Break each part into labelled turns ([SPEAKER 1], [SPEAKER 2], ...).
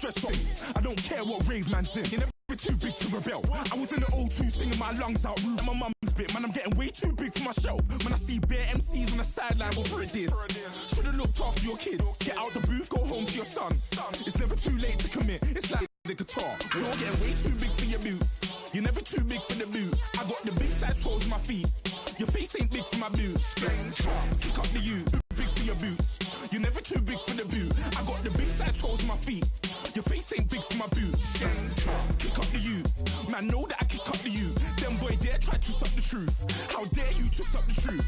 [SPEAKER 1] stress off. I don't care what rave man's in. You're never too big to rebel. I was in the O2 singing my lungs out rude. And my mum's bit, man, I'm getting way too big for my shelf. When I see bare MCs on the sideline, what for it is? Should've looked after your kids. Get out the booth, go home to your son. It's never too late to commit. It's like the guitar. You're getting way too big for your boots. You're never too big for the boot. I got the big size toes on my feet. Your face ain't big for my boots. Kick up the U, big for your boots. You're never too big for the boot. I got the big size toes on my feet. Your face ain't big for my boots. Kick up the U. Man, know that I kick up the U. Them boy dare try to suck the truth. How dare you to suck the truth?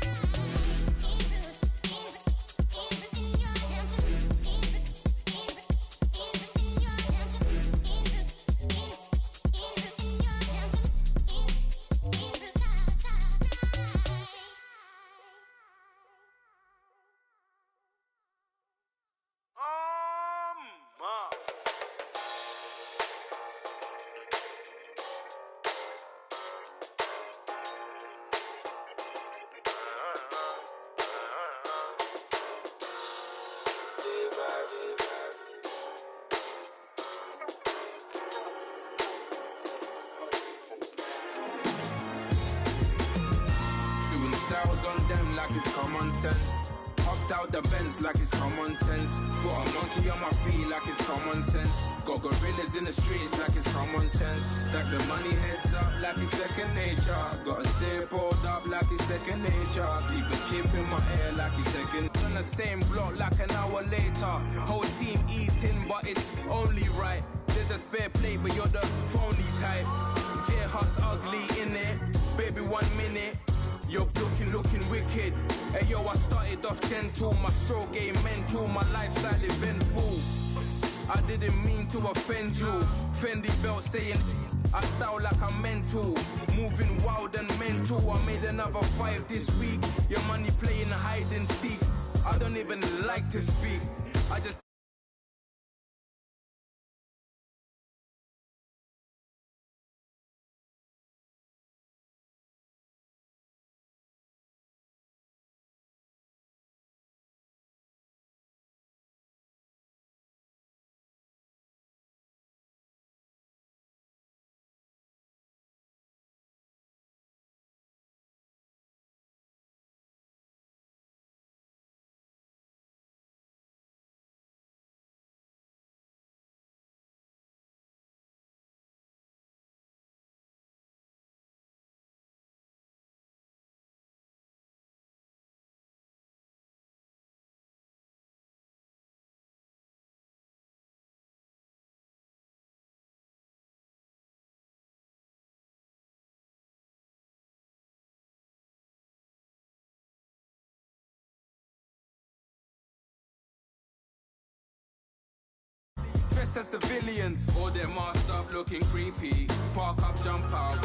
[SPEAKER 2] On them like it's common sense. Hopped out the Benz like it's common sense. Got a monkey on my feet like it's common sense. Got gorillas in the streets like it's common sense. Stack the money heads up like it's second nature. Gotta stay pulled up like it's second nature. Keep a chip in my ear like it's second. On the same block like an hour later. Whole team eating but it's only right. There's a spare plate but you're the phony type. J-Hut's ugly in it. Baby 1 minute. You're looking wicked. Hey yo, I started off gentle. My stroke game mental. My lifestyle eventful. I didn't mean to offend you. Fendi belt saying I style like I'm mental. Moving wild and mental. I made another 5 this week. Your money playing hide and seek. I don't even like to speak. I just dressed as civilians. All them masked up looking creepy. Park up, jump out,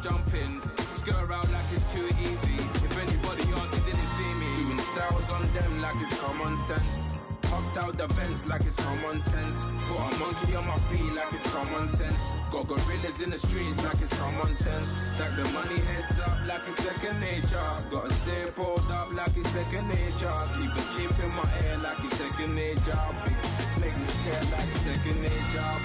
[SPEAKER 2] jump in. Skirt out like it's too easy. If anybody else you didn't see me. Doing styles on them like it's common sense. Hopped out the Benz like it's common sense. Put a monkey on my feet like it's common sense. Got gorillas in the streets like it's common sense. Stack the money heads up like it's second nature. Gotta stay pulled up like it's second nature. Keep a chip in my ear like it's second nature. Make me care like second nature.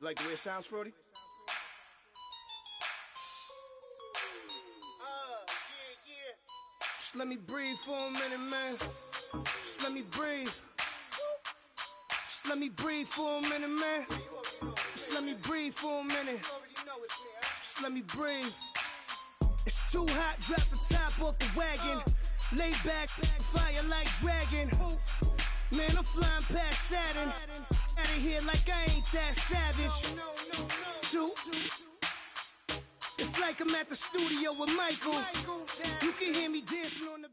[SPEAKER 3] Like the way it sounds, Frody? Yeah. Just let me breathe for a minute, man. Just let me breathe. Just let me breathe for a minute, man. Just let me breathe for a minute. Just let me breathe. It's too hot, drop the top off the wagon. Lay back, fire like dragon. Man, I'm flying past Saturn. Out of here like I ain't that savage. Two. It's like I'm at the studio with Michael. You can hear me dancing on the...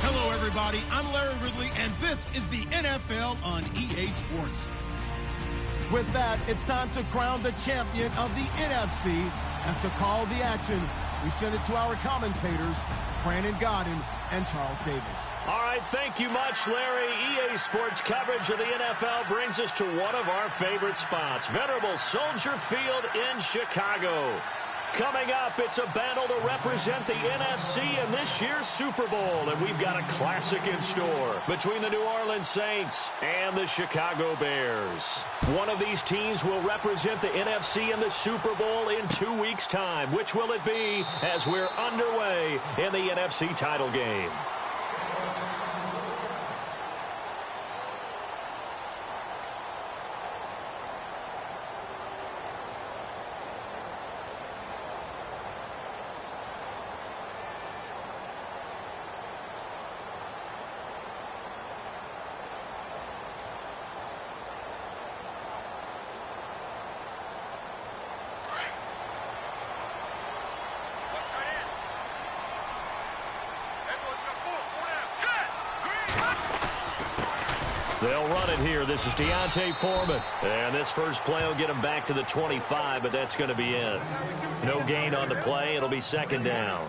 [SPEAKER 4] Hello, everybody. I'm Larry Ridley, and this is the NFL on EA Sports.
[SPEAKER 5] With that, it's time to crown the champion of the NFC. And to call the action, we send it to our commentators, Brandon Godden and Charles Davis.
[SPEAKER 6] All right, thank you much, Larry. EA Sports coverage of the NFL brings us to one of our favorite spots, venerable Soldier Field in Chicago. Coming up, it's a battle to represent the NFC in this year's Super Bowl, and we've got a classic in store between the New Orleans Saints and the Chicago Bears. One of these teams will represent the NFC in the Super Bowl in 2 weeks' time. Which will it be as we're underway in the NFC title game? They'll run it here. This is Deontay Foreman. And this first play will get him back to the 25, but that's going to be it. No gain on the play. It'll be second down.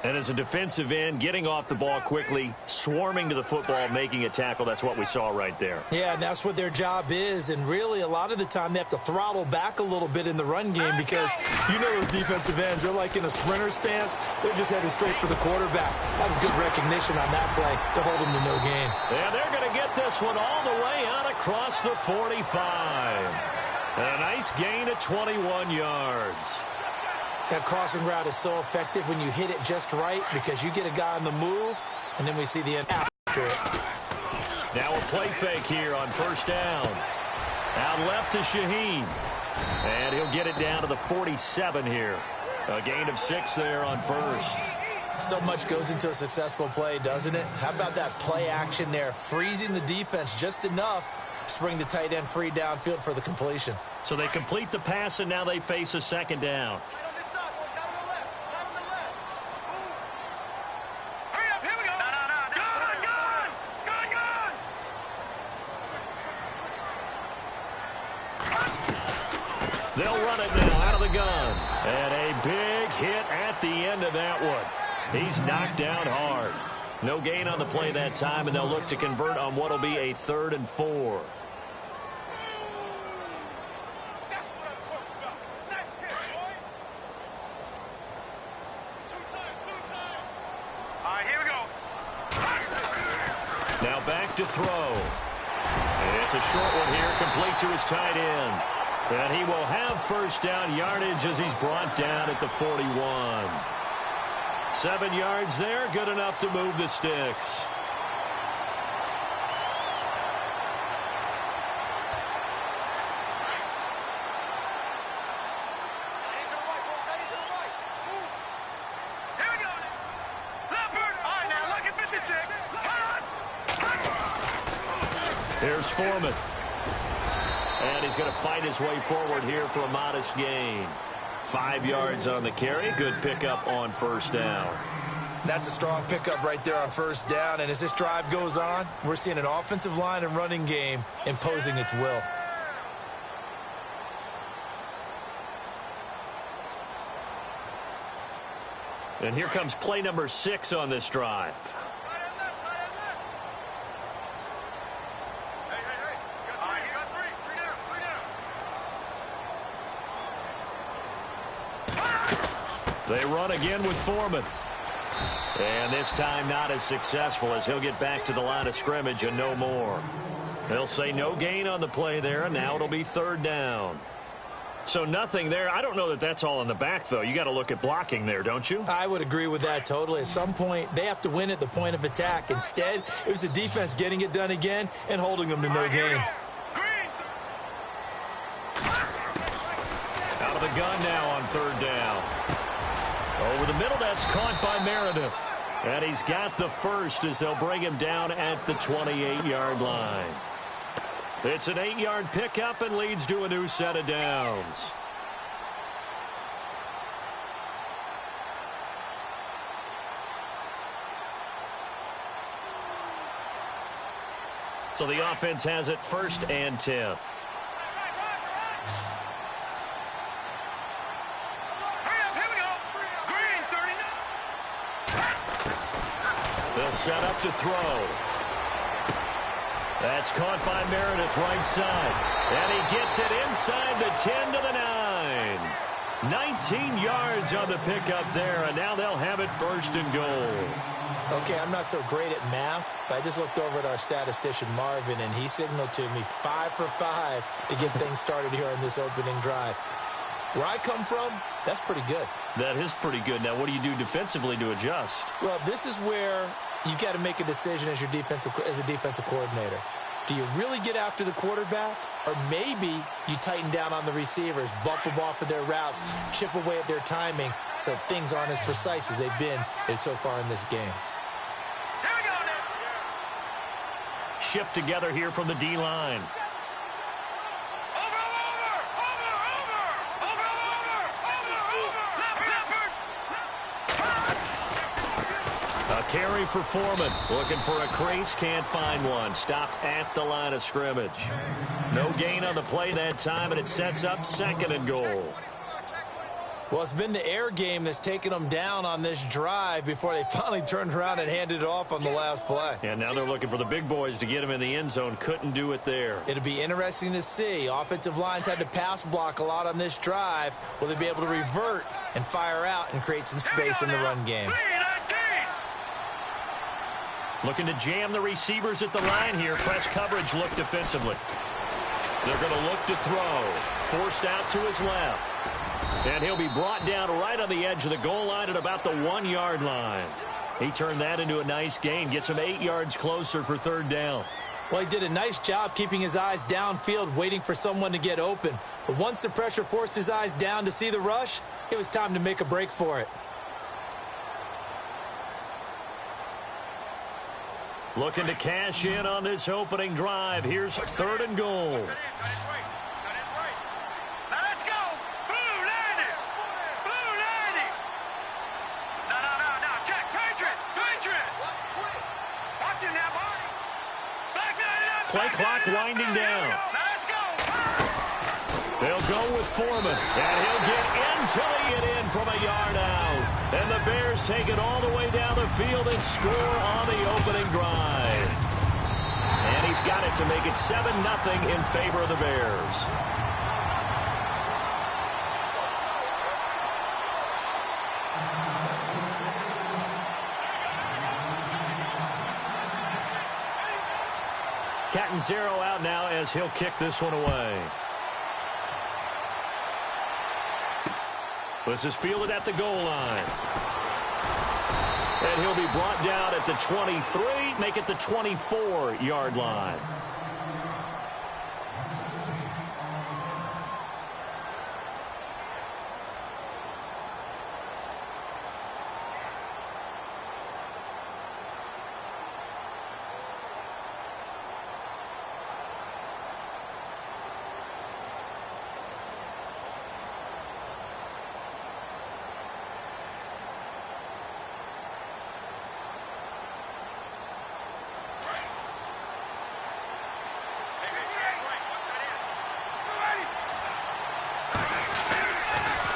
[SPEAKER 6] And as a defensive end, getting off the ball quickly, swarming to the football, making a tackle, that's what we saw right there.
[SPEAKER 7] Yeah, and that's what their job is. And really, a lot of the time, they have to throttle back a little bit in the run game because you know those defensive ends, they're like in a sprinter stance. They're just headed straight for the quarterback. That was good recognition on that play to hold them to no gain.
[SPEAKER 6] Yeah, they're going to get this one all the way out across the 45. And a nice gain of 21 yards.
[SPEAKER 7] That crossing route is so effective when you hit it just right because you get a guy on the move, and then we see the end after it.
[SPEAKER 6] Now a play fake here on first down. Out left to Shaheen. And he'll get it down to the 47 here. A gain of 6 there on first.
[SPEAKER 7] So much goes into a successful play, doesn't it? How about that play action there, freezing the defense just enough to bring the tight end free downfield for the completion.
[SPEAKER 6] So they complete the pass, and now they face a second down. They'll run it now out of the gun. And a big hit at the end of that one. He's knocked down hard. No gain on the play that time, and they'll look to convert on what will be a 3rd and 4. Now back to throw. It's a short one here, complete to his tight end. And he will have first down yardage as he's brought down at the 41. 7 yards there, good enough to move the sticks. Here's Foreman. And he's going to fight his way forward here for a modest gain. 5 yards on the carry. Good pickup on first down.
[SPEAKER 7] That's a strong pickup right there on first down. And as this drive goes on, we're seeing an offensive line and running game imposing its will.
[SPEAKER 6] And here comes play number 6 on this drive. They run again with Foreman. And this time not as successful as he'll get back to the line of scrimmage and no more. They'll say no gain on the play there, and now it'll be 3rd down. So nothing there. I don't know that that's all in the back, though. You got to look at blocking there, don't you?
[SPEAKER 7] I would agree with that totally. At some point, they have to win at the point of attack. Instead, it was the defense getting it done again and holding them to no gain.
[SPEAKER 6] Out of the the gun now on third down. Over the middle, that's caught by Meredith. And he's got the first as they'll bring him down at the 28-yard line. It's an 8-yard pickup and leads to a new set of downs. So the offense has it 1st and 10. They'll set up to throw. That's caught by Meredith right side. And he gets it inside the 10 to the 9. 19 yards on the pickup there, and now they'll have it 1st and goal.
[SPEAKER 7] Okay, I'm not so great at math, but I just looked over at our statistician, Marvin, and he signaled to me 5 for 5 to get things started here on this opening drive. Where I come from, that's pretty good.
[SPEAKER 6] That is pretty good. Now, what do you do defensively to adjust?
[SPEAKER 7] Well, this is where you've got to make a decision as a defensive coordinator. Do you really get after the quarterback? Or maybe you tighten down on the receivers, bump them off of their routes, chip away at their timing so things aren't as precise as they've been so far in this game.
[SPEAKER 6] Shift together here from the D-line. A carry for Foreman. Looking for a crease, can't find one. Stopped at the line of scrimmage. No gain on the play that time, and it sets up 2nd and goal.
[SPEAKER 7] Well, it's been the air game that's taken them down on this drive before they finally turned around and handed it off on the last play.
[SPEAKER 6] And now they're looking for the big boys to get him in the end zone. Couldn't do it there.
[SPEAKER 7] It'll be interesting to see. Offensive lines had to pass block a lot on this drive. Will they be able to revert and fire out and create some space in the run game?
[SPEAKER 6] Looking to jam the receivers at the line here. Press coverage look defensively. They're going to look to throw. Forced out to his left. And he'll be brought down right on the edge of the goal line at about the 1-yard line. He turned that into a nice gain. Gets him 8 yards closer for 3rd down.
[SPEAKER 7] Well, he did a nice job keeping his eyes downfield, waiting for someone to get open. But once the pressure forced his eyes down to see the rush, it was time to make a break for it.
[SPEAKER 6] Looking to cash in on this opening drive. Here's 3rd and goal. Play clock winding down. They'll go with Foreman, and he'll get until he get in from a yard out. And the Bears take it all the way down the field and score on the opening drive. And he's got it to make it 7-0 in favor of the Bears. Catanzaro out now as he'll kick this one away. This is fielded at the goal line. And he'll be brought down at the 23, make it the 24-yard line.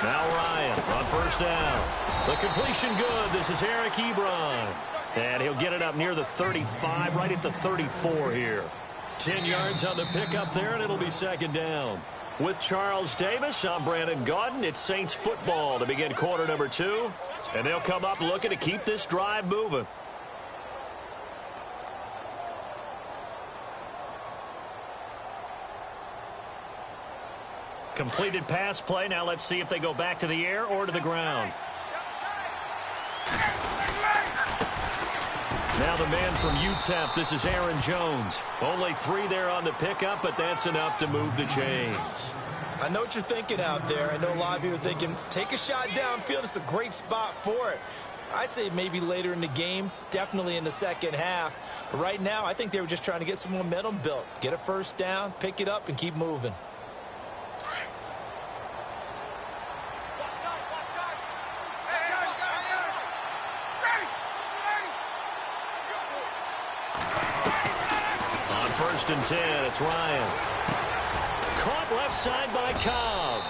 [SPEAKER 6] Now Ryan on 1st down. The completion good. This is Eric Ebron. And he'll get it up near the 35, right at the 34 here. 10 yards on the pickup there, and it'll be 2nd down. With Charles Davis, I'm Brandon Gaudin. It's Saints football to begin quarter number 2. And they'll come up looking to keep this drive moving. Completed pass play. Now let's see if they go back to the air or to the ground. Now the man from UTEP, this is Aaron Jones. Only 3 there on the pickup, but that's enough to move the chains.
[SPEAKER 7] I know what you're thinking out there. I know a lot of you are thinking, take a shot downfield. It's a great spot for it. I'd say maybe later in the game, definitely in the second half. But right now, I think they were just trying to get some momentum built. Get a first down, pick it up, and keep moving.
[SPEAKER 6] On 1st and 10, it's Ryan. Caught left side by Cobb.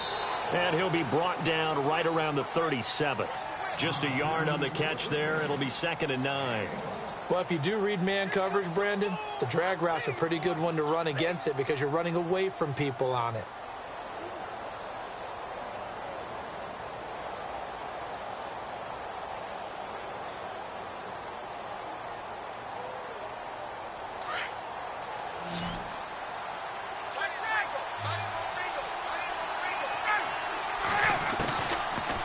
[SPEAKER 6] And he'll be brought down right around the 37. Just a yard on the catch there. It'll be 2nd and 9.
[SPEAKER 7] Well, if you do read man coverage, Brandon, the drag route's a pretty good one to run against it because you're running away from people on it.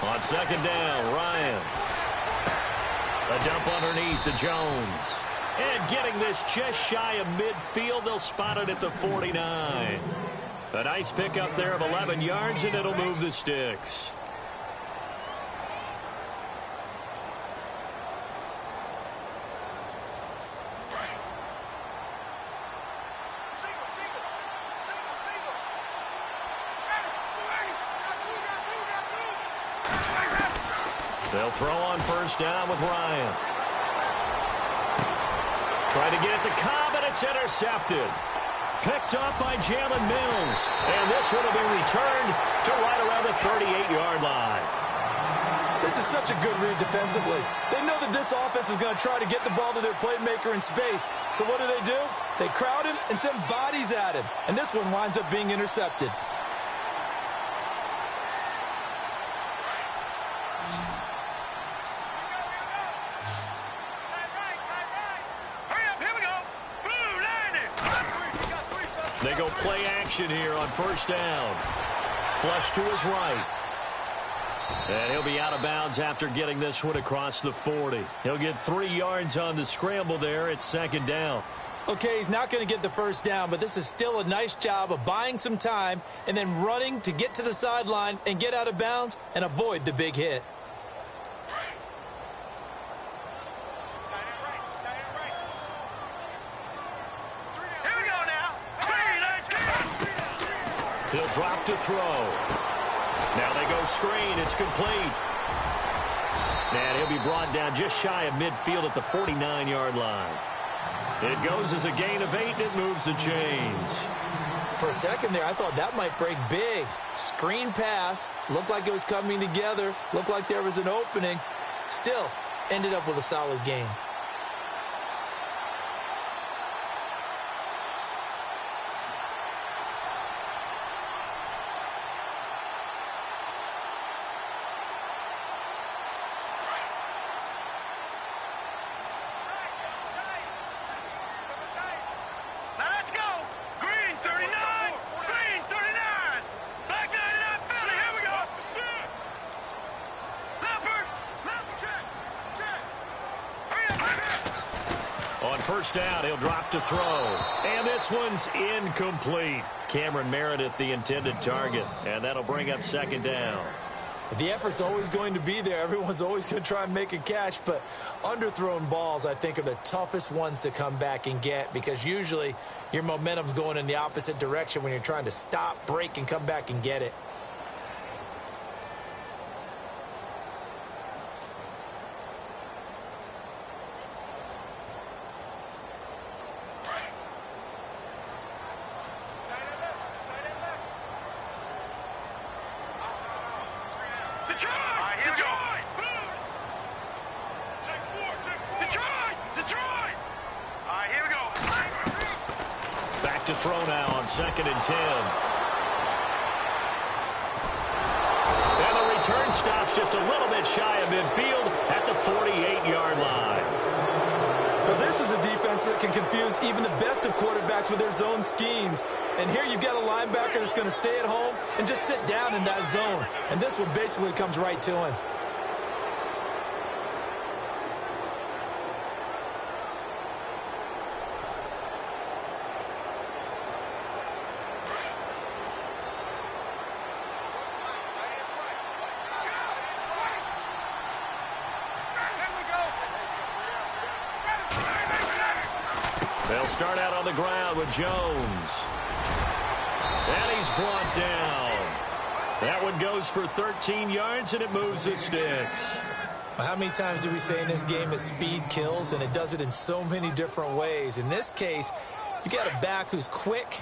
[SPEAKER 6] On 2nd down, Ryan. A dump underneath to Jones. And getting this just shy of midfield, they'll spot it at the 49. A nice pickup there of 11 yards, and it'll move the sticks. They'll throw on 1st down with Ryan. Trying to get it to Cobb, and it's intercepted. Picked up by Jalen Mills. And this one will be returned to right around the 38-yard line.
[SPEAKER 7] This is such a good read defensively. They know that this offense is going to try to get the ball to their playmaker in space. So what do? They crowd him and send bodies at him. And this one winds up being intercepted.
[SPEAKER 6] They go play action here on 1st down. Flush to his right. And he'll be out of bounds after getting this one across the 40. He'll get 3 yards on the scramble there. It's 2nd down.
[SPEAKER 7] Okay, he's not going to get the 1st down, but this is still a nice job of buying some time and then running to get to the sideline and get out of bounds and avoid the big hit.
[SPEAKER 6] He'll drop to throw. Now they go screen. It's complete. And he'll be brought down just shy of midfield at the 49-yard line. It goes as a gain of 8, and it moves the chains.
[SPEAKER 7] For a second there, I thought that might break big. Screen pass. Looked like it was coming together. Looked like there was an opening. Still, ended up with a solid gain.
[SPEAKER 6] On 1st down, he'll drop to throw. And this one's incomplete. Cameron Meredith, the intended target. And that'll bring up 2nd down.
[SPEAKER 7] The effort's always going to be there. Everyone's always going to try and make a catch. But underthrown balls, I think, are the toughest ones to come back and get because usually your momentum's going in the opposite direction when you're trying to stop, break, and come back and get it.
[SPEAKER 6] To throw now on 2nd and 10. And the return stops just a little bit shy of midfield at the 48-yard line.
[SPEAKER 7] Well, this is a defense that can confuse even the best of quarterbacks with their zone schemes. And here you've got a linebacker that's going to stay at home and just sit down in that zone. And this one basically comes right to him.
[SPEAKER 6] They'll start out on the ground with Jones. And he's brought down. That one goes for 13 yards, and it moves the sticks.
[SPEAKER 7] Well, how many times do we say in this game that speed kills, and it does it in so many different ways? In this case, you got a back who's quick.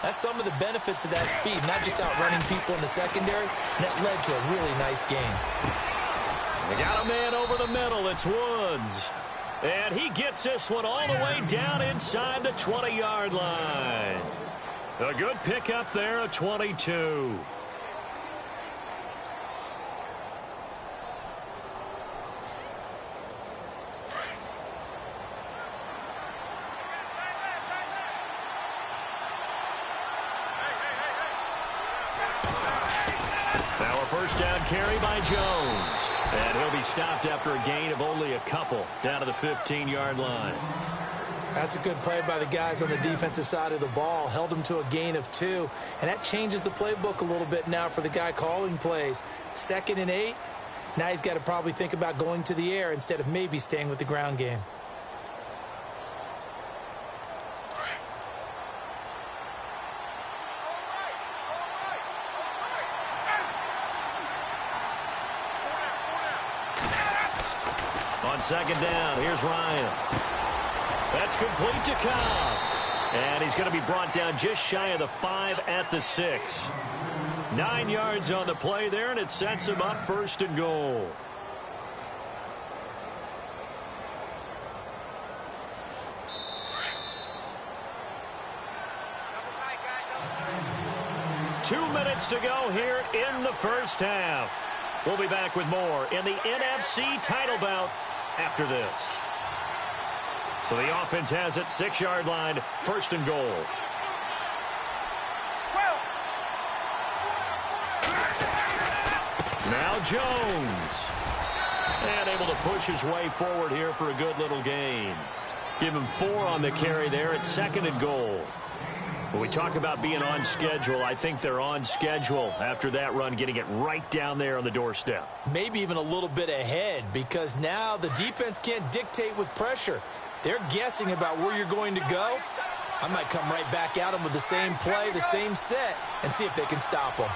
[SPEAKER 7] That's some of the benefits of that speed, not just outrunning people in the secondary. And that led to a really nice game.
[SPEAKER 6] They got a man over the middle. It's Woods. And he gets this one all the way down inside the 20-yard line. A good pickup there, a 22. Now a first down carry by Jones. And he'll be stopped after a gain of only a couple down to the 15-yard line.
[SPEAKER 7] That's a good play by the guys on the defensive side of the ball. Held him to a gain of 2. And that changes the playbook a little bit now for the guy calling plays. 2nd and 8. Now he's got to probably think about going to the air instead of maybe staying with the ground game.
[SPEAKER 6] On 2nd down, here's Ryan. That's complete to Cobb. And he's going to be brought down just shy of the 5 at the 6. 9 yards on the play there, and it sets him up 1st and goal. Two minutes to go here in the first half. We'll be back with more in the NFC title bout after this. So the offense has it, 6-yard line, 1st and goal. Now Jones. And able to push his way forward here for a good little gain. Give him 4 on the carry there at 2nd and goal. When we talk about being on schedule, I think they're on schedule after that run, getting it right down there on the doorstep.
[SPEAKER 7] Maybe even a little bit ahead, because now the defense can't dictate with pressure. They're guessing about where you're going to go. I might come right back at them with the same play, the same set, and see if they can stop them.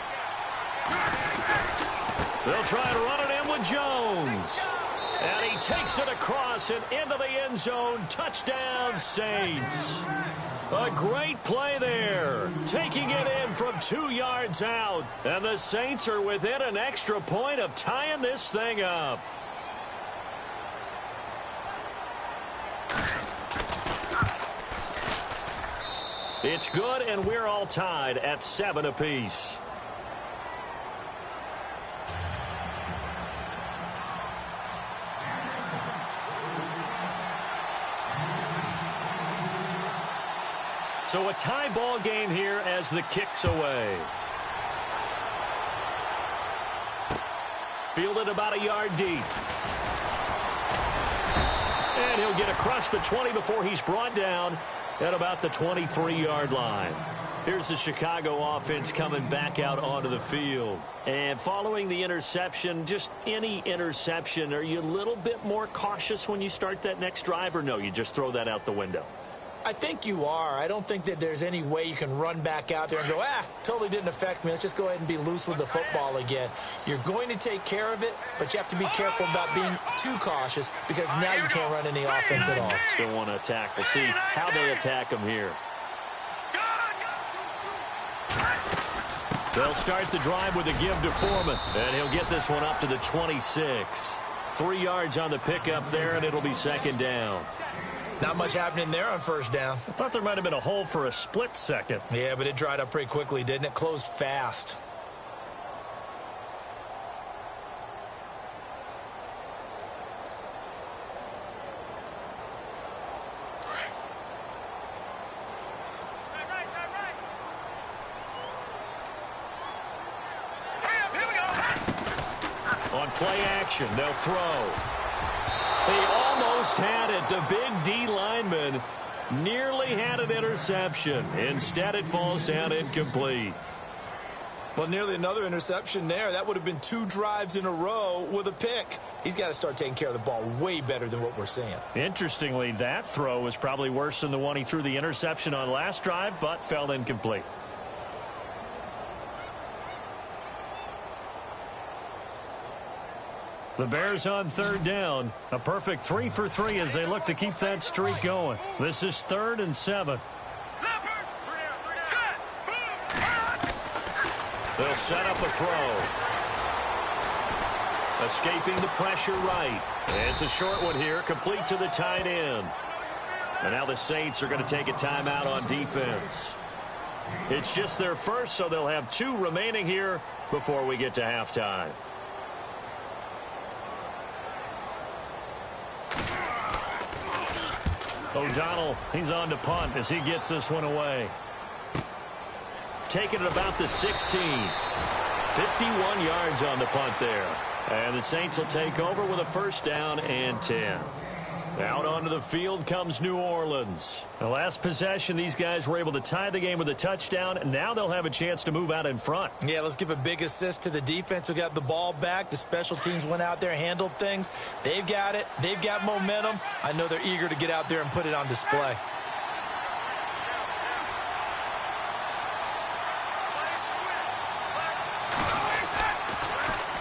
[SPEAKER 6] They'll try to run it in with Jones. And he takes it across and into the end zone. Touchdown, Saints. A great play there. Taking it in from 2 yards out. And the Saints are within an extra point of tying this thing up. It's good, and we're all tied at 7 apiece. So a tie ball game here as the kick's away. Fielded about a yard deep. And he'll get across the 20 before he's brought down at about the 23-yard line. Here's the Chicago offense coming back out onto the field. And following the interception, just any interception, are you a little bit more cautious when you start that next drive, or no, you just throw that out the window?
[SPEAKER 7] I think you are. I don't think that there's any way you can run back out there and go, totally didn't affect me. Let's just go ahead and be loose with the football again. You're going to take care of it, but you have to be careful about being too cautious, because now you can't run any offense at all.
[SPEAKER 6] Still want to attack. We'll see how they attack them here. They'll start the drive with a give to Foreman, and he'll get this one up to the 26. 3 yards on the pickup there, and it'll be 2nd down.
[SPEAKER 7] Not much happening there on 1st down.
[SPEAKER 6] I thought there might have been a hole for a split second.
[SPEAKER 7] Yeah, but it dried up pretty quickly, didn't it? Closed fast.
[SPEAKER 6] On play action, they'll throw. He almost had it. The big D lineman nearly had an interception. Instead, it falls down incomplete.
[SPEAKER 7] Well, nearly another interception there. That would have been 2 drives in a row with a pick. He's got to start taking care of the ball way better than what we're seeing.
[SPEAKER 6] Interestingly, that throw was probably worse than the one he threw the interception on last drive, but fell incomplete. The Bears on 3rd down. A perfect 3 for 3 as they look to keep that streak going. This is 3rd and 7. They'll set up a throw. Escaping the pressure right. It's a short one here, complete to the tight end. And now the Saints are going to take a timeout on defense. It's just their first, so they'll have 2 remaining here before we get to halftime. O'Donnell, he's on to punt as he gets this one away. Taking it about the 16. 51 yards on the punt there. And the Saints will take over with a 1st down and 10. Out onto the field comes New Orleans. The last possession, these guys were able to tie the game with a touchdown, and now they'll have a chance to move out in front.
[SPEAKER 7] Yeah, let's give a big assist to the defense who got the ball back. The special teams went out there, handled things. They've got it. They've got momentum. I know they're eager to get out there and put it on display.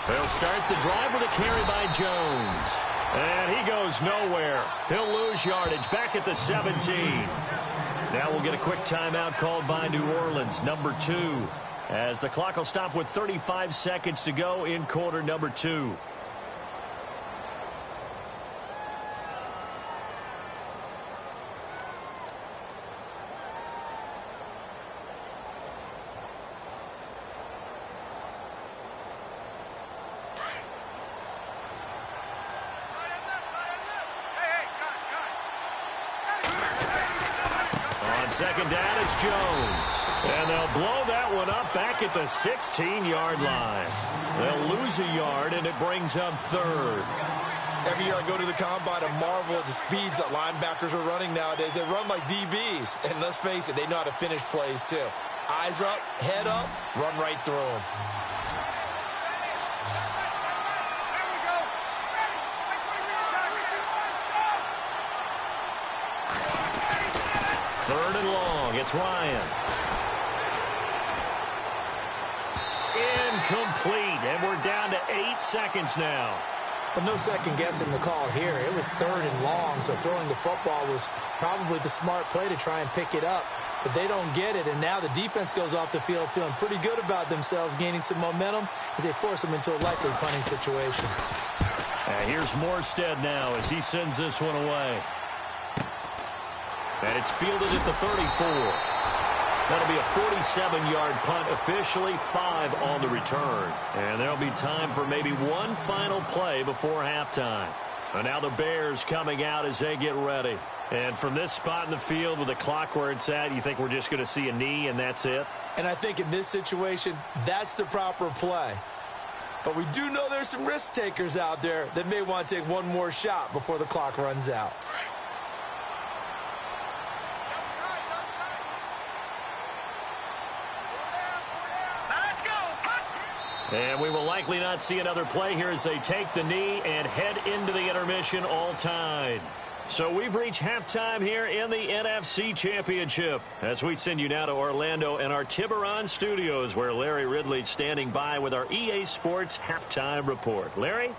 [SPEAKER 6] They'll start the drive with a carry by Jones. And he goes nowhere. He'll lose yardage back at the 17. Now we'll get a quick timeout called by New Orleans, number 2, as the clock will stop with 35 seconds to go in quarter number 2. Second down, it's Jones. And they'll blow that one up back at the 16-yard line. They'll lose a yard, and it brings up 3rd.
[SPEAKER 7] Every year I go to the combine and marvel at the speeds that linebackers are running nowadays. They run like DBs. And let's face it, they know how to finish plays too. Eyes up, head up, run right through them.
[SPEAKER 6] 3rd and long. It's Ryan. Incomplete. And we're down to 8 seconds now.
[SPEAKER 7] Well, no second guessing the call here. It was 3rd and long, so throwing the football was probably the smart play to try and pick it up. But they don't get it, and now the defense goes off the field feeling pretty good about themselves, gaining some momentum as they force them into a likely punting situation.
[SPEAKER 6] And here's Morstead now as he sends this one away. And it's fielded at the 34. That'll be a 47-yard punt, officially 5 on the return. And there'll be time for maybe one final play before halftime. And now the Bears coming out as they get ready. And from this spot in the field with the clock where it's at, you think we're just going to see a knee and that's it?
[SPEAKER 7] And I think in this situation, that's the proper play. But we do know there's some risk takers out there that may want to take one more shot before the clock runs out.
[SPEAKER 6] And we will likely not see another play here as they take the knee and head into the intermission all tied. So we've reached halftime here in the NFC Championship as we send you now to Orlando and our Tiburon studios where Larry Ridley's standing by with our EA Sports halftime report. Larry?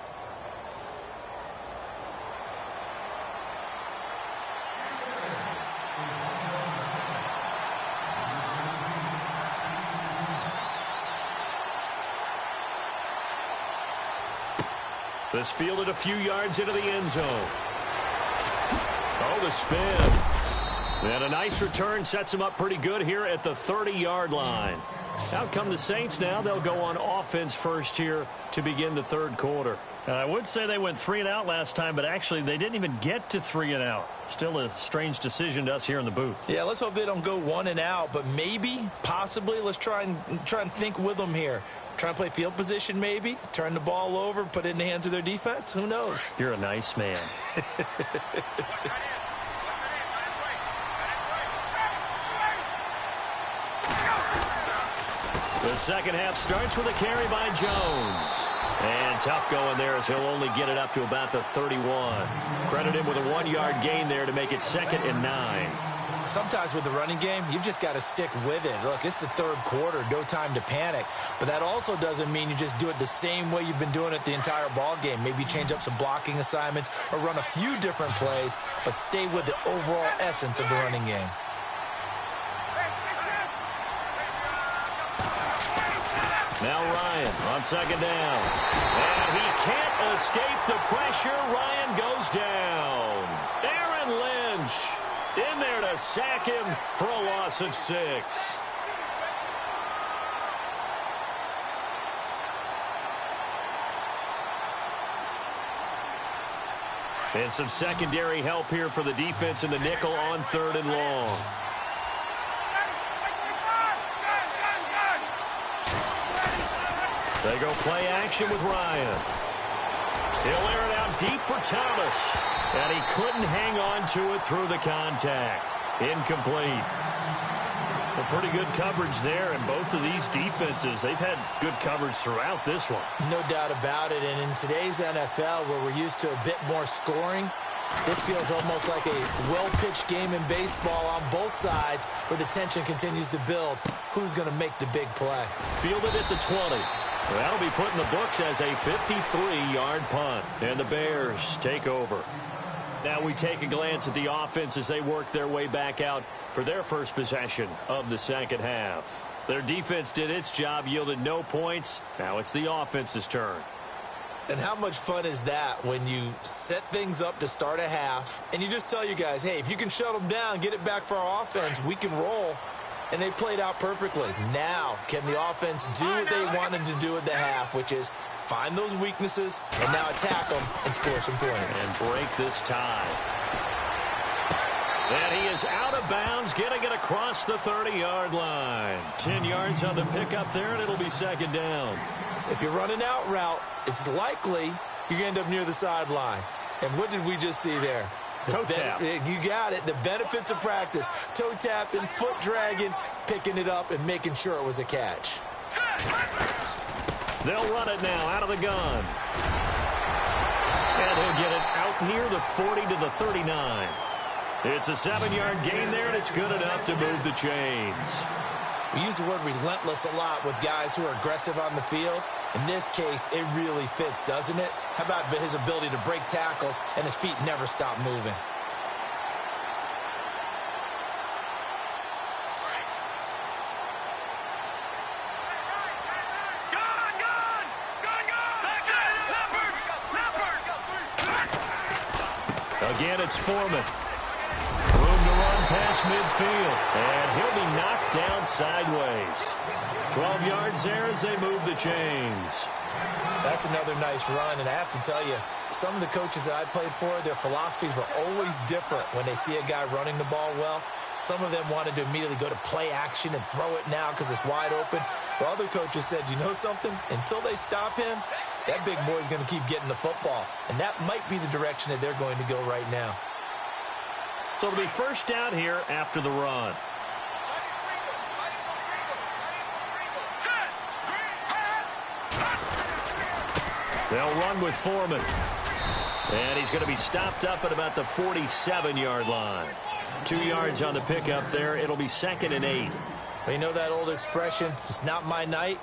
[SPEAKER 6] This fielded a few yards into the end zone. Oh, the spin. And a nice return sets them up pretty good here at the 30-yard line. Out come the Saints now. They'll go on offense first here to begin the third quarter. I would say they went 3 and out last time, but actually they didn't even get to 3 and out. Still a strange decision to us here in the booth.
[SPEAKER 7] Yeah, let's hope they don't go 1 and out, but maybe, possibly, let's try and think with them here. Try and play field position maybe, turn the ball over, put it in the hands of their defense. Who knows?
[SPEAKER 6] You're a nice man. The second half starts with a carry by Jones. And tough going there as he'll only get it up to about the 31. Credit him with a 1-yard gain there to make it 2nd and 9.
[SPEAKER 7] Sometimes with the running game, you've just got to stick with it. Look, it's the third quarter, no time to panic. But that also doesn't mean you just do it the same way you've been doing it the entire ball game. Maybe change up some blocking assignments or run a few different plays, but stay with the overall essence of the running game.
[SPEAKER 6] Now Ryan on 2nd down. And he can't escape the pressure. Ryan goes down. Aaron Lynch in there to sack him for a loss of 6. And some secondary help here for the defense in the nickel on 3rd and long. They go play action with Ryan. He'll air it out deep for Thomas. And he couldn't hang on to it through the contact. Incomplete. Well, pretty good coverage there, and both of these defenses, they've had good coverage throughout this one.
[SPEAKER 7] No doubt about it, and in today's NFL, where we're used to a bit more scoring, this feels almost like a well-pitched game in baseball on both sides where the tension continues to build. Who's going to make the big play?
[SPEAKER 6] Fielded at the 20. That'll be put in the books as a 53-yard punt, and the Bears take over. Now we take a glance at the offense as they work their way back out for their first possession of the second half. Their defense did its job, yielded no points. Now it's the offense's turn.
[SPEAKER 7] And how much fun is that when you set things up to start a half and you just tell you guys, hey, if you can shut them down, get it back for our offense, we can roll. And they played out perfectly. Now, can the offense do what they wanted to do at the half, which is find those weaknesses and now attack them and score some points.
[SPEAKER 6] And break this tie. And he is out of bounds, getting it across the 30-yard line. 10 yards on the pickup there, and it'll be 2nd down.
[SPEAKER 7] If you're running out route, it's likely you're going to end up near the sideline. And what did we just see there?
[SPEAKER 6] Toe tap.
[SPEAKER 7] You got it. The benefits of practice. Toe tapping, foot dragging, picking it up, and making sure it was a catch.
[SPEAKER 6] They'll run it now out of the gun. And he'll get it out near the 40 to the 39. It's a 7-yard gain there, and it's good enough to move the chains.
[SPEAKER 7] We use the word relentless a lot with guys who are aggressive on the field. In this case, it really fits, doesn't it? How about his ability to break tackles and his feet never stop moving?
[SPEAKER 6] Again, it's Foreman. Room to run past midfield. And he'll be knocked down sideways. 12 yards there as they move the chains.
[SPEAKER 7] That's another nice run, and I have to tell you, some of the coaches that I played for, their philosophies were always different when they see a guy running the ball well. Some of them wanted to immediately go to play action and throw it now because it's wide open. While other coaches said, you know something? Until they stop him, that big boy's going to keep getting the football. And that might be the direction that they're going to go right now.
[SPEAKER 6] So it'll be first down here after the run. They'll run with Foreman. And he's going to be stopped up at about the 47-yard line. 2 yards on the pickup there. It'll be 2nd and 8.
[SPEAKER 7] Well, you know that old expression, it's not my night?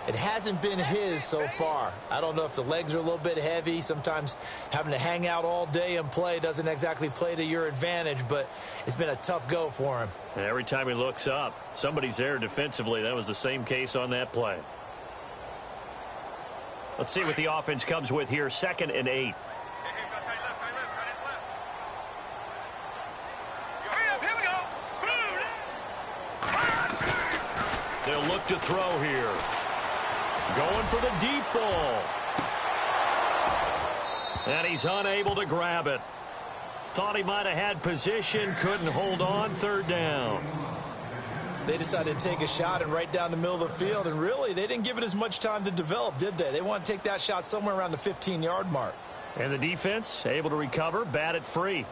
[SPEAKER 7] It hasn't been his so far. I don't know if the legs are a little bit heavy. Sometimes having to hang out all day and play doesn't exactly play to your advantage, but it's been a tough go for him.
[SPEAKER 6] And every time he looks up, somebody's there defensively. That was the same case on that play. Let's see what the offense comes with here. 2nd and 8. They'll look to throw here. Going for the deep ball. And he's unable to grab it. Thought he might have had position, couldn't hold on. 3rd down.
[SPEAKER 7] They decided to take a shot and right down the middle of the field, and really, they didn't give it as much time to develop, did they? They want to take that shot somewhere around the 15-yard mark.
[SPEAKER 6] And the defense able to recover, bat it free.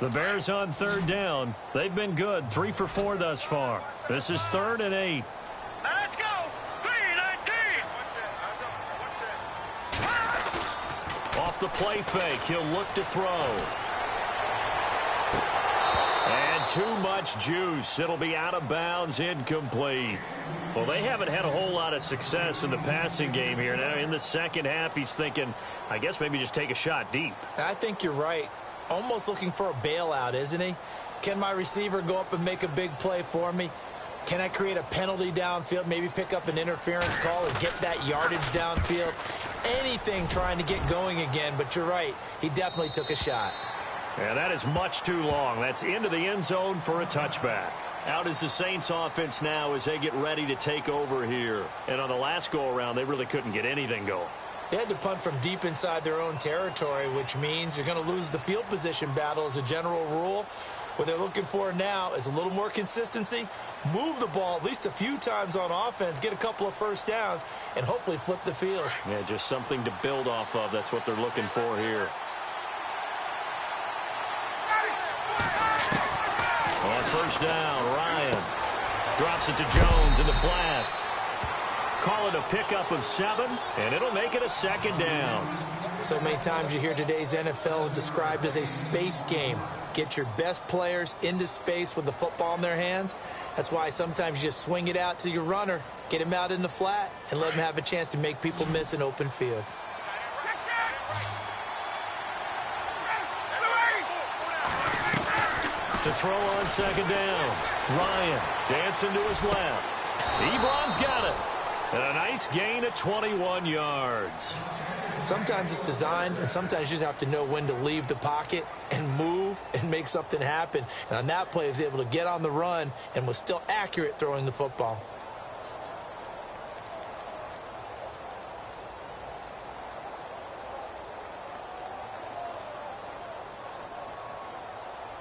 [SPEAKER 6] The Bears on third down. They've been good, 3 for 4 thus far. This is 3rd and 8.
[SPEAKER 8] Let's go. 3-19.
[SPEAKER 6] Off the play fake, he'll look to throw. And too much juice. It'll be out of bounds, incomplete. Well, they haven't had a whole lot of success in the passing game here. Now, in the second half, he's thinking, I guess maybe just take a shot deep.
[SPEAKER 7] I think you're right. Almost looking for a bailout, isn't he? Can my receiver go up and make a big play for me? Can I create a penalty downfield, maybe pick up an interference call and get that yardage downfield? Anything trying to get going again, but you're right. He definitely took a shot.
[SPEAKER 6] Yeah, that is much too long. That's into the end zone for a touchback. Out is the Saints offense now as they get ready to take over here. And on the last go-around, they really couldn't get anything going.
[SPEAKER 7] They had to punt from deep inside their own territory, which means you're going to lose the field position battle as a general rule. What they're looking for now is a little more consistency, move the ball at least a few times on offense, get a couple of first downs, and hopefully flip the field.
[SPEAKER 6] Yeah, just something to build off of. That's what they're looking for here. On first down, Ryan drops it to Jones in the flat. Call it a pickup of 7, and it'll make it a 2nd down.
[SPEAKER 7] So many times you hear today's NFL described as a space game. Get your best players into space with the football in their hands. That's why sometimes you just swing it out to your runner, get him out in the flat, and let him have a chance to make people miss an open field.
[SPEAKER 6] To throw on 2nd down, Ryan dancing to his left. Ebron's got it. And a nice gain of 21 yards.
[SPEAKER 7] Sometimes it's designed, and sometimes you just have to know when to leave the pocket and move and make something happen. And on that play, he was able to get on the run and was still accurate throwing the football.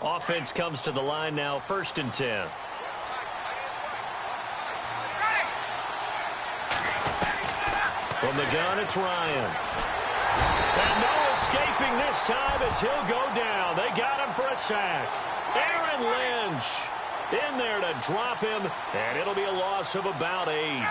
[SPEAKER 6] Offense comes to the line now, 1st and 10. From the gun, it's Ryan. And no escaping this time as he'll go down. They got him for a sack. Aaron Lynch in there to drop him, and it'll be a loss of about 8.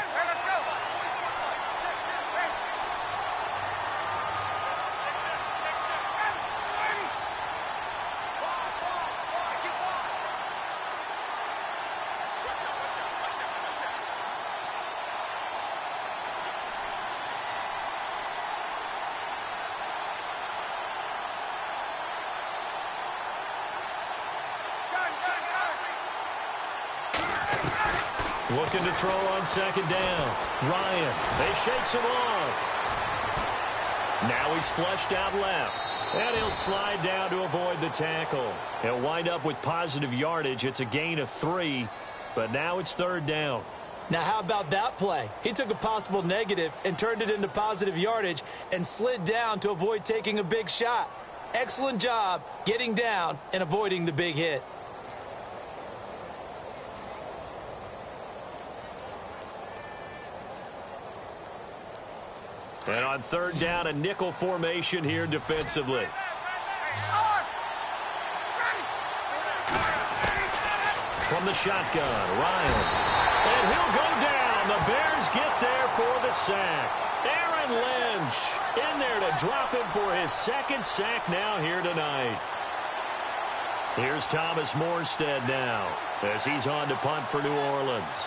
[SPEAKER 6] Looking to throw on 2nd down. Ryan, they shakes him off. Now he's flushed out left. And he'll slide down to avoid the tackle. He'll wind up with positive yardage. It's a gain of 3, but now it's 3rd down.
[SPEAKER 7] Now, how about that play? He took a possible negative and turned it into positive yardage and slid down to avoid taking a big shot. Excellent job getting down and avoiding the big hit.
[SPEAKER 6] And on 3rd down, a nickel formation here defensively. From the shotgun, Ryan. And he'll go down. The Bears get there for the sack. Aaron Lynch in there to drop him for his 2nd sack now here tonight. Here's Thomas Morstead now as he's on to punt for New Orleans.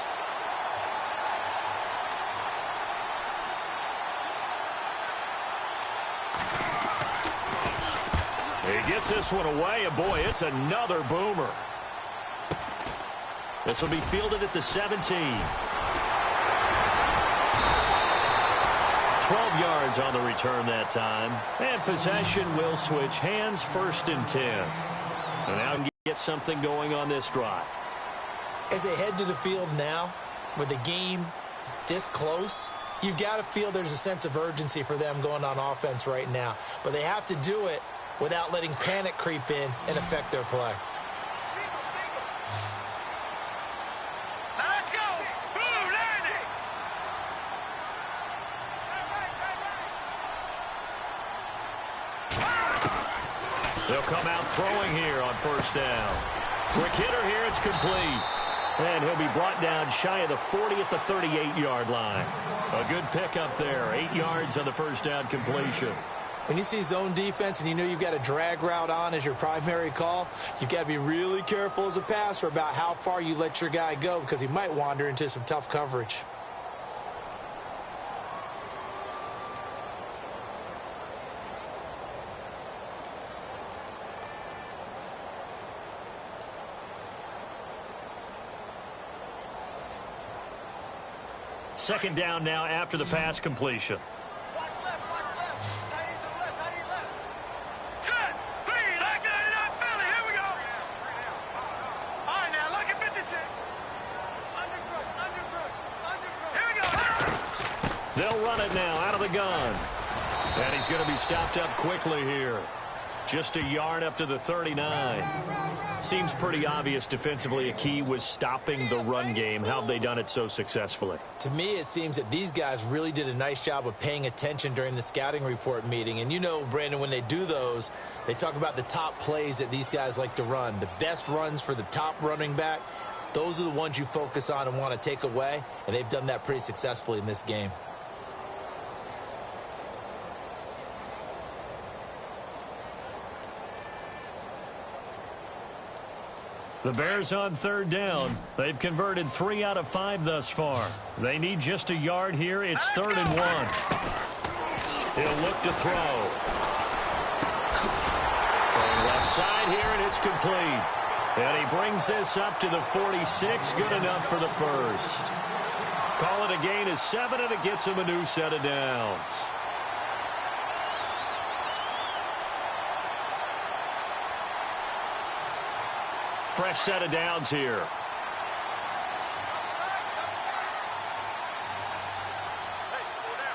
[SPEAKER 6] He gets this one away, and boy, it's another boomer. This will be fielded at the 17. 12 yards on the return that time. And possession will switch hands, 1st and 10. And now get something going on this drive.
[SPEAKER 7] As they head to the field now, with the game this close, you've got to feel there's a sense of urgency for them going on offense right now. But they have to do it without letting panic creep in and affect their play.
[SPEAKER 8] Let's go. Blue landing.
[SPEAKER 6] They'll come out throwing here on first down. Quick hitter here. It's complete. And he'll be brought down shy of the 40 at the 38-yard line. A good pickup there. 8 yards on the first down completion.
[SPEAKER 7] When you see zone defense and you know you've got a drag route on as your primary call, you've got to be really careful as a passer about how far you let your guy go because he might wander into some tough coverage.
[SPEAKER 6] Second down now after the pass completion.
[SPEAKER 8] Watch left, watch left. I need the left, I need left. Set, speed, I got it up, Philly, here we go. All right, now, look at 56. Undercrook. Here we go.
[SPEAKER 6] They'll run it now out of the gun. And he's going to be stopped up quickly here. Just a yard up to the 39. Seems pretty obvious defensively a key was stopping the run game. How have they done it so successfully?
[SPEAKER 7] To me, it seems that these guys really did a nice job of paying attention during the scouting report meeting. And you know, Brandon, when they do those, they talk about the top plays that these guys like to run. The best runs for the top running back, those are the ones you focus on and want to take away. And they've done that pretty successfully in this game.
[SPEAKER 6] The Bears on third down. They've converted 3 out of 5 thus far. They need just a yard here. It's 3rd and 1. He'll look to throw. From left side here, and it's complete. And he brings this up to the 46. Good enough for the first. Call it a gain of 7, and it gets him a new set of downs. Fresh set of downs here.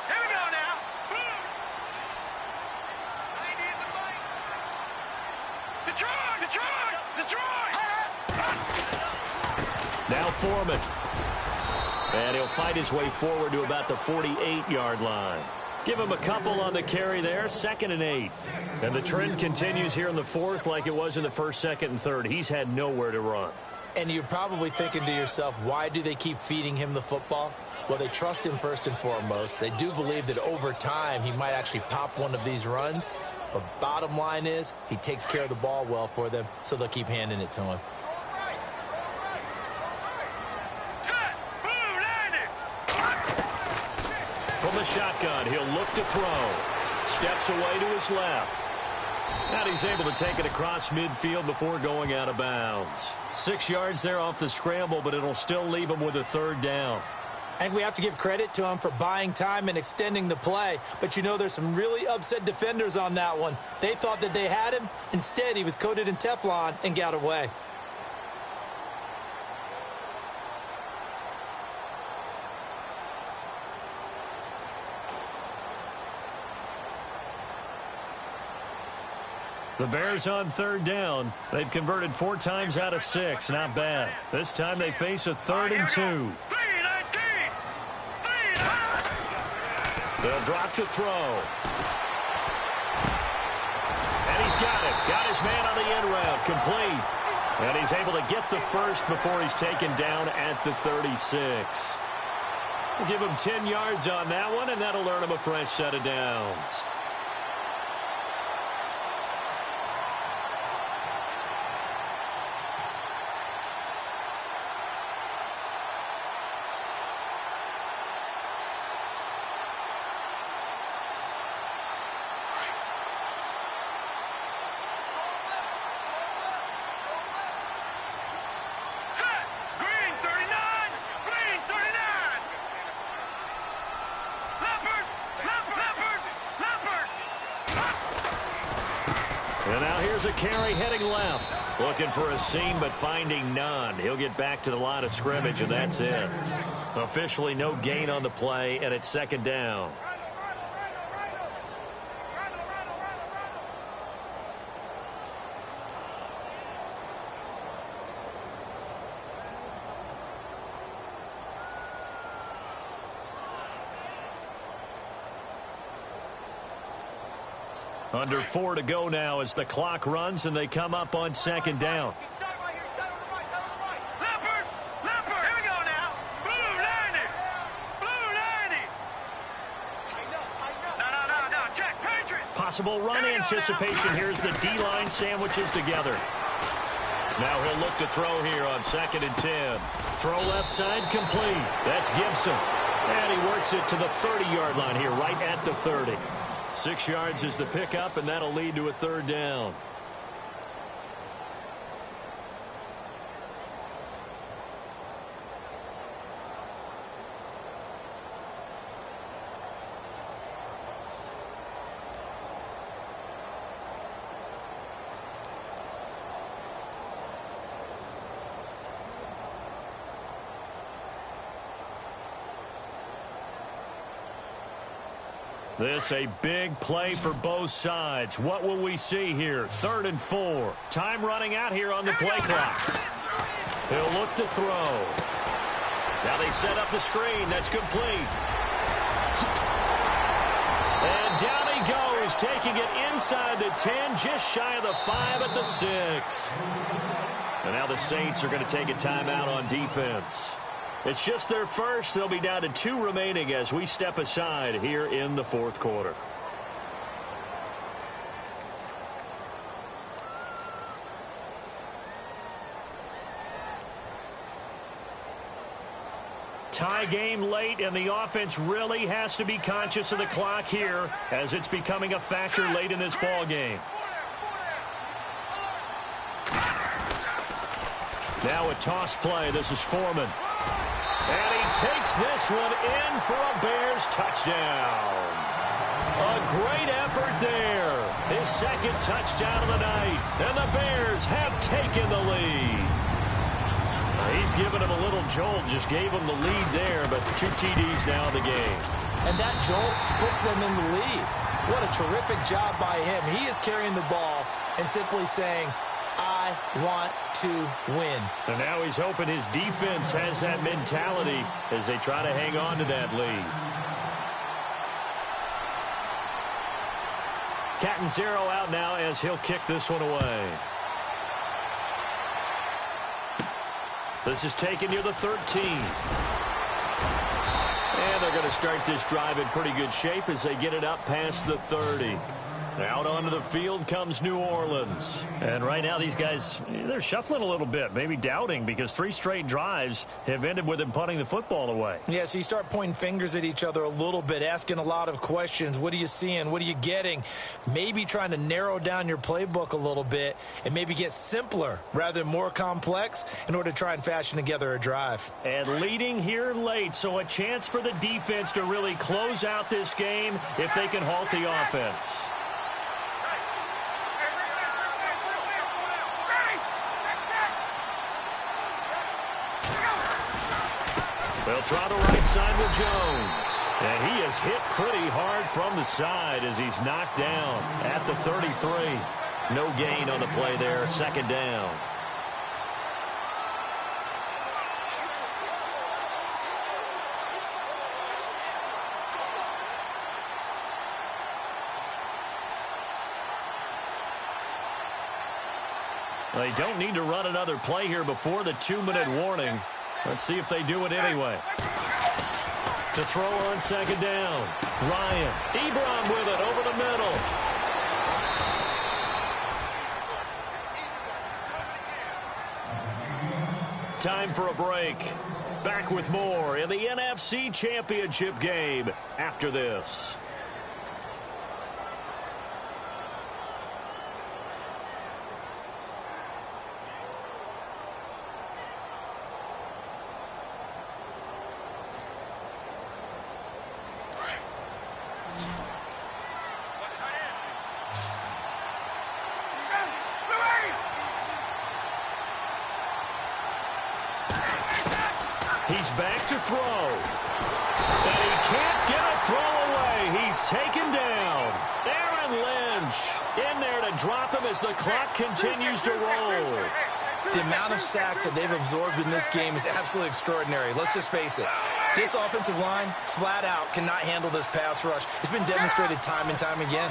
[SPEAKER 8] Here we go now. Detroit!
[SPEAKER 6] Now Foreman. And he'll fight his way forward to about the 48-yard line. Give him a couple on the carry there, 2nd and 8. And the trend continues here in the 4th like it was in the 1st, 2nd, and 3rd. He's had nowhere to run.
[SPEAKER 7] And you're probably thinking to yourself, why do they keep feeding him the football? Well, they trust him first and foremost. They do believe that over time he might actually pop one of these runs. But bottom line is he takes care of the ball well for them, so they'll keep handing it to him.
[SPEAKER 6] From the shotgun, he'll look to throw. Steps away to his left. And he's able to take it across midfield before going out of bounds. 6 yards there off the scramble, but it'll still leave him with a 3rd down.
[SPEAKER 7] I think we have to give credit to him for buying time and extending the play. But you know there's some really upset defenders on that one. They thought that they had him. Instead, he was coated in Teflon and got away.
[SPEAKER 6] The Bears on 3rd down. They've converted 4 times out of 6. Not bad. This time they face a 3rd and 2. They'll drop to throw. And he's got it. Got his man on the end route. Complete. And he's able to get the first before he's taken down at the 36. We'll give him 10 yards on that one, and that'll earn him a fresh set of downs. And now here's a carry heading left. Looking for a seam, but finding none. He'll get back to the line of scrimmage, and that's it. Officially no gain on the play, and it's 2nd down. Under 4 to go now as the clock runs and they come up on second down. Possible run anticipation. Here's the D-line sandwiches together. Now he'll look to throw here on 2nd and 10. Throw left side complete. That's Gibson. And he works it to the 30-yard line here, right at the 30. 6 yards is the pickup, and that'll lead to a 3rd down. This a big play for both sides. What will we see here? 3rd and 4. Time running out here on the play clock. He'll look to throw. Now they set up the screen. That's complete. And down he goes, taking it inside the 10, just shy of the 5 at the 6. And now the Saints are going to take a timeout on defense. It's just their first. They'll be down to 2 remaining as we step aside here in the 4th quarter. Tie game late, and the offense really has to be conscious of the clock here as it's becoming a factor late in this ball game. Now a toss play. This is Foreman. And he takes this one in for a Bears touchdown. A great effort there. His 2nd touchdown of the night. And the Bears have taken the lead. He's given him a little jolt. Just gave him the lead there, but 2 TDs now in the game.
[SPEAKER 7] And that jolt puts them in the lead. What a terrific job by him. He is carrying the ball and simply saying, I want to win. And now he's hoping his defense has that mentality as they try to hang on to that lead. Catanzaro out now as he'll kick this one away. This is taken near the 13. And they're going to start this drive in pretty good shape as they get it up past the 30. Out onto the field comes New Orleans. And right now these guys, they're shuffling a little bit, maybe doubting, because 3 straight drives have ended with them punting the football away. Yeah, so you start pointing fingers at each other a little bit, asking a lot of questions. What are you seeing? What are you getting? Maybe trying to narrow down your playbook a little bit and maybe get simpler rather than more complex in order to try and fashion together a drive.
[SPEAKER 6] And leading here late, so a chance for the defense to really close out this game if they can halt the offense. They'll try the right side with Jones. And he is hit pretty hard from the side as he's knocked down at the 33. No gain on the play there, 2nd down. They don't need to run another play here before the 2-minute warning. Let's see if they do it anyway. To throw on 2nd down. Ryan. Ebron with it over the middle. Time for a break. Back with more in the NFC Championship game after this. He's back to throw. And he can't get a throw away. He's taken down. Aaron Lynch in there to drop him as the clock continues to roll.
[SPEAKER 7] The amount of sacks that they've absorbed in this game is absolutely extraordinary. Let's just face it. This offensive line, flat out, cannot handle this pass rush. It's been demonstrated time and time again.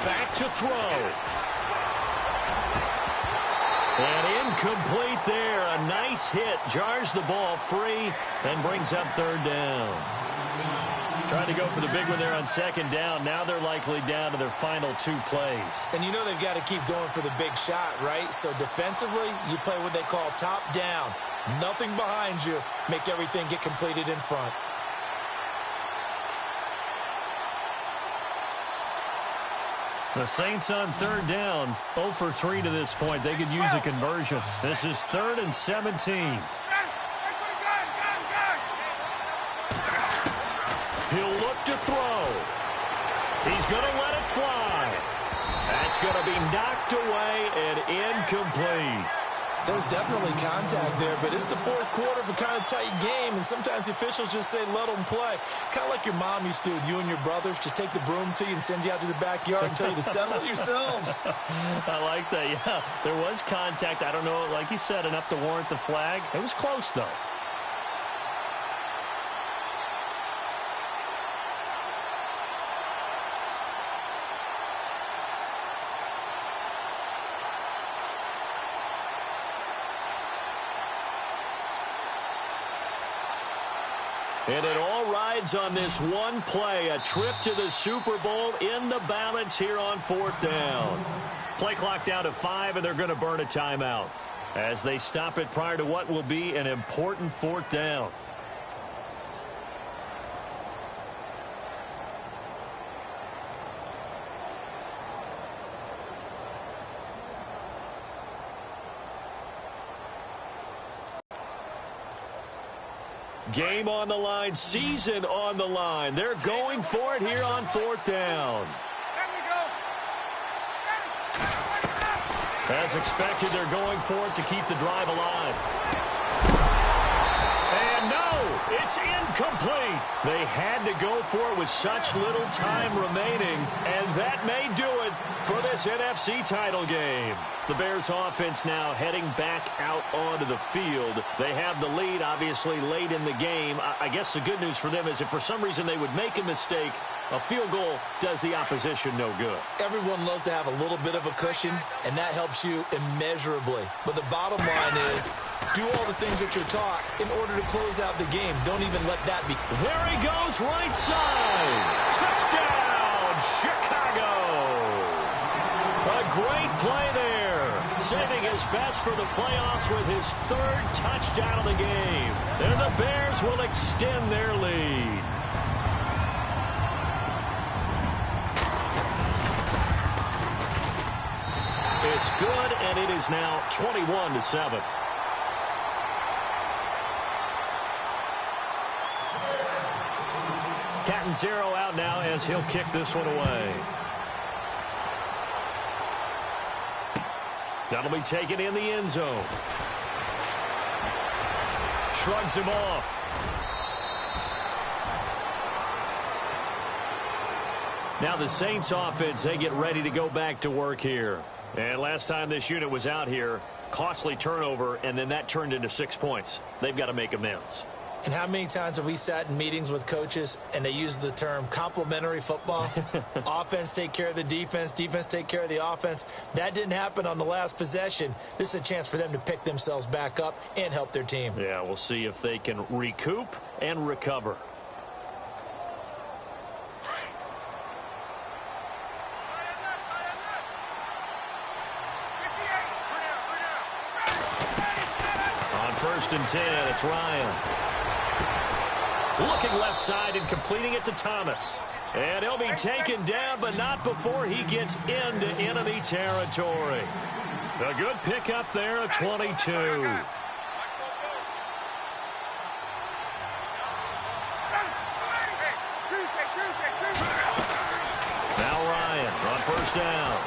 [SPEAKER 6] Back to throw. And incomplete there. A nice hit. Jars the ball free and brings up third down. Trying to go for the big one there on second down. Now they're likely down to their final 2 plays.
[SPEAKER 7] And you know they've got to keep going for the big shot, right? So defensively, you play what they call top down. Nothing behind you. Make everything get completed in front.
[SPEAKER 6] The Saints on third down, 0 for 3 to this point. They could use a conversion. This is 3rd and 17. He'll look to throw. He's going to let it fly. That's going to be knocked away and incomplete.
[SPEAKER 7] There's definitely contact there, but it's the fourth quarter of a kind of tight game, and sometimes the officials just say, let them play. Kind of like your mom used to with you and your brothers. Just take the broom to you and send you out to the backyard and tell you to settle it yourselves.
[SPEAKER 6] I like that, yeah. There was contact. I don't know, like you said, enough to warrant the flag. It was close, though. And it all rides on this one play, a trip to the Super Bowl in the balance here on 4th down. Play clock down to 5, and they're going to burn a timeout as they stop it prior to what will be an important 4th down. Game on the line, season on the line. They're going for it here on 4th down. As expected, they're going for it to keep the drive alive. And no, it's incomplete. They had to go for it with such little time remaining, and that may do it for this NFC title game. The Bears offense now heading back out onto the field. They have the lead, obviously, late in the game. I guess the good news for them is if for some reason they would make a mistake, a field goal does the opposition no good.
[SPEAKER 7] Everyone loves to have a little bit of a cushion, and that helps you immeasurably. But the bottom line is, do all the things that you're taught in order to close out the game. Don't even let that be.
[SPEAKER 6] There he goes, right side. Touchdown, Chicago. A great play there. Saving his best for the playoffs with his 3rd touchdown of the game. And the Bears will extend their lead. It's good, and it is now 21-7. Catanzaro out now as he'll kick this one away. That'll be taken in the end zone. Shrugs him off. Now the Saints offense, they get ready to go back to work here. And last time this unit was out here, costly turnover, and then that turned into 6 points. They've got to make amends.
[SPEAKER 7] And how many times have we sat in meetings with coaches and they use the term complementary football? Offense take care of the defense, defense take care of the offense. That didn't happen on the last possession. This is a chance for them to pick themselves back up and help their team.
[SPEAKER 6] Yeah, we'll see if they can recoup and recover. On 1st and 10, it's Ryan. Looking left side and completing it to Thomas. And he'll be taken down, but not before he gets into enemy territory. A good pickup there at 22. Now Ryan on 1st down.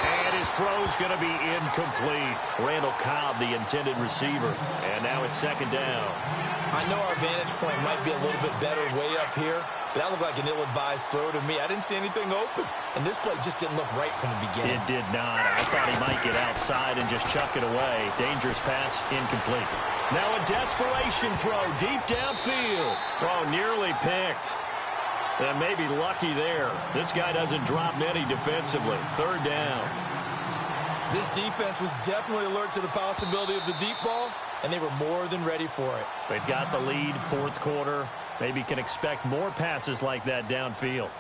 [SPEAKER 6] And his throw's going to be incomplete. Randall Cobb, the intended receiver. And now it's 2nd down.
[SPEAKER 7] I know our vantage point might be a little bit better way up here, but that looked like an ill-advised throw to me. I didn't see anything open, and this play just didn't look right from the beginning.
[SPEAKER 6] It did not. I thought he might get outside and just chuck it away. Dangerous pass, incomplete. Now a desperation throw deep downfield. Oh, nearly picked. And maybe lucky there. This guy doesn't drop many defensively. Third down.
[SPEAKER 7] This defense was definitely alert to the possibility of the deep ball, and they were more than ready for it.
[SPEAKER 6] They've got the lead, fourth quarter. Maybe can expect more passes like that downfield.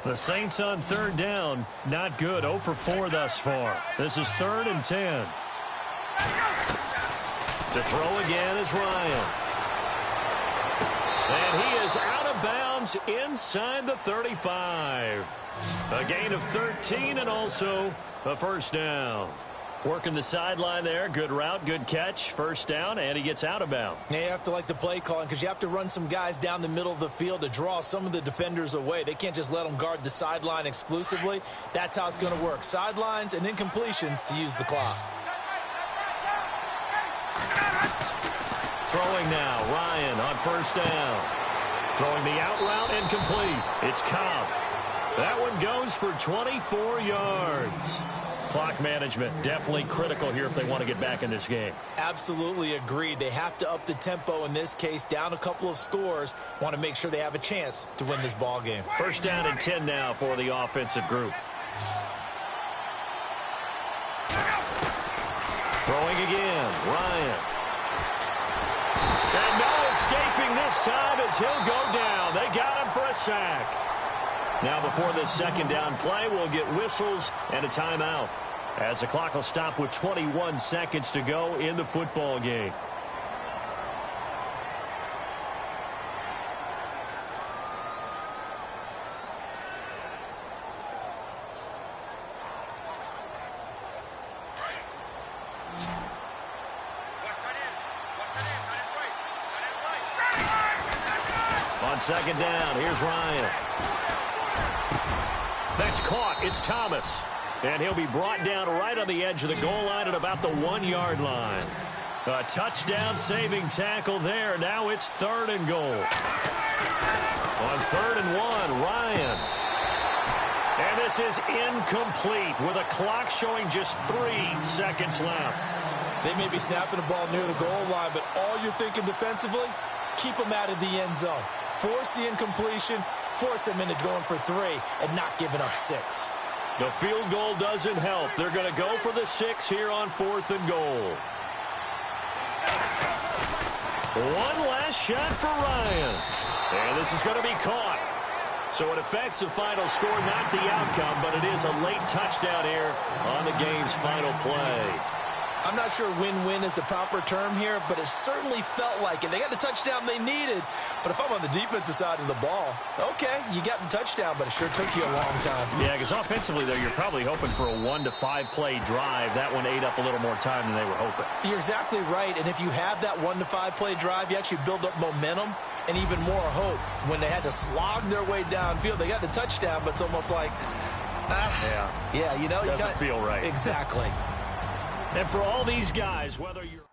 [SPEAKER 6] The Saints on third down, not good. 0 for 4 thus far. This is 3rd and 10. To throw again is Ryan. And he is out of bounds inside the 35. A gain of 13 and also a first down. Working the sideline there. Good route, good catch. First down, and he gets out of bounds.
[SPEAKER 7] Yeah, you have to like the play calling because you have to run some guys down the middle of the field to draw some of the defenders away. They can't just let them guard the sideline exclusively. That's how it's going to work. Sidelines and incompletions to use the clock.
[SPEAKER 6] Throwing now, Ryan on first down. Throwing the out route and complete. It's Cobb. That one goes for 24 yards. Clock management definitely critical here if they want to get back in this game.
[SPEAKER 7] Absolutely agreed. They have to up the tempo in this case, down a couple of scores. Want to make sure they have a chance to win this ball game.
[SPEAKER 6] First down and 10 now for the offensive group. Throwing again, Ryan. And no escaping this time as he'll go down. They got him for a sack. Now before this second down play, we'll get whistles and a timeout, as the clock will stop with 21 seconds to go in the football game. On second down, here's Ryan. That's caught. It's Thomas. And he'll be brought down right on the edge of the goal line at about the 1-yard line. A touchdown saving tackle there. Now it's 3rd and goal. On 3rd and 1, Ryan. And this is incomplete with a clock showing just 3 seconds left.
[SPEAKER 7] They may be snapping the ball near the goal line, but all you're thinking defensively, keep them out of the end zone. Force the incompletion, force them into going for 3 and not giving up 6.
[SPEAKER 6] The field goal doesn't help. They're going to go for the 6 here on 4th and goal. One last shot for Ryan. And this is going to be caught. So it affects the final score, not the outcome, but it is a late touchdown here on the game's final play.
[SPEAKER 7] I'm not sure win-win is the proper term here, but it certainly felt like it. They got the touchdown they needed, but if I'm on the defensive side of the ball, okay, you got the touchdown, but it sure took you a long time.
[SPEAKER 6] Yeah, because offensively, though, you're probably hoping for a 1 to 5 play drive. That one ate up a little more time than they were hoping.
[SPEAKER 7] You're exactly right, and if you have that 1 to 5 play drive, you actually build up momentum and even more hope. When they had to slog their way downfield, they got the touchdown, but it's almost like, yeah, you know,
[SPEAKER 6] doesn't feel right.
[SPEAKER 7] Exactly.
[SPEAKER 6] And for all these guys, whether you're